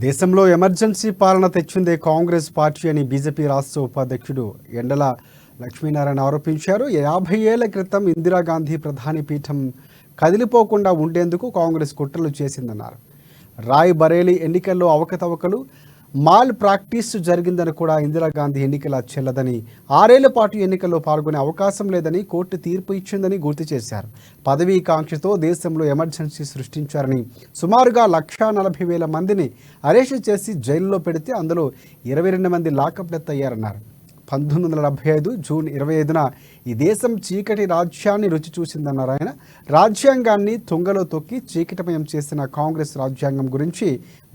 దేశంలో ఎమర్జెన్సీ పాలన తెచ్చిందే కాంగ్రెస్ పార్టీ అని బీజేపీ రాష్ట్ర ఉపాధ్యక్షుడు ఎండల లక్ష్మీనారాయణ ఆరోపించారు. 50 ఏళ్ల క్రితం ఇందిరాగాంధీ ప్రధాని పీఠం కదిలిపోకుండా ఉండేందుకు కాంగ్రెస్ కుట్రలు చేసిందన్నారు. రాయ్ బరేలీ ఎన్నికల్లో అవకతవకలు, మాల్ ప్రాక్టీస్ జరిగిందని కూడా ఇందిరాగాంధీ ఎన్నికల చెల్లదని, 6 ఏళ్ల పాటు ఎన్నికల్లో పాల్గొనే అవకాశం లేదని కోర్టు తీర్పు ఇచ్చిందని గుర్తు చేశారు. పదవీ కాంక్షతో దేశంలో ఎమర్జెన్సీ సృష్టించారని, సుమారుగా 1,40,000 మందిని అరెస్టు చేసి జైల్లో పెడితే అందులో 22 మంది లాకప్ డెత్ అయ్యారన్నారు. 1975 జూన్ 25న ఈ దేశం చీకటి రాజ్యాన్ని రుచి చూసిందన్నారు ఆయన. రాజ్యాంగాన్ని తుంగలో తొక్కి చీకటిమయం చేసిన కాంగ్రెస్ రాజ్యాంగం గురించి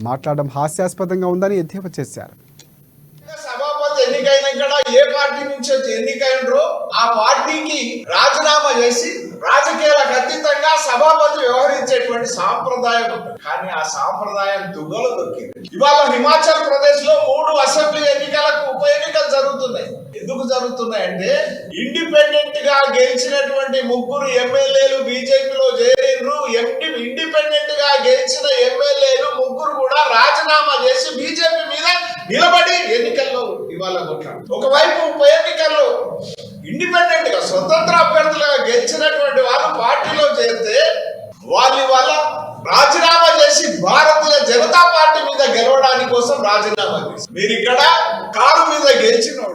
మాట్లాడడం హాస్యాస్పదంగా ఉందని ఎద్దేవా చేశారు. సభాపతి ఎన్నికైనాక ఏ పార్టీ నుంచి ఎన్నికైనరో ఆ పార్టీకి రాజీనామా చేసి రాజకీయాలకు అతీతంగా సభాపతి వ్యవహరించేటువంటి సాంప్రదాయం ఉంది. కానీ ఆ సాంప్రదాయం తుంగలో దొక్కింది. ఇవాళ హిమాచల్ ప్రదేశ్ లో 3 అసెంబ్లీ ఎన్నికలకు ఉప ఎన్నికలు జరుగుతున్నాయి. ఎందుకు జరుగుతున్నాయంటే ఇండిపెండెంట్ గా గెలిచినటువంటి 3 ఎమ్మెల్యేలు బీజేపీలో చేరిండ్రు. ఇండిపెండెంట్ గా గెలిచిన ఎమ్మెల్యేలు 3 కూడా రాజీనామా చేసి బీజేపీ మీద నిలబడి ఎన్నికల్లో ఇవాళ కొట్లాడు. ఒకవైపు ఉప ఎన్నికల్లో ఇండిపెండెంట్ గా స్వతంత్ర అభ్యర్థులుగా గెలిచినటువంటి వాళ్ళు పార్టీలో చేరితే వాళ్ళ రాజీనామా చేసి భారతీయ జనతా పార్టీ మీద గెలవడానికి కోసం రాజీనామా చేసి, మీరు ఇక్కడ కారు మీద గెలిచినోడు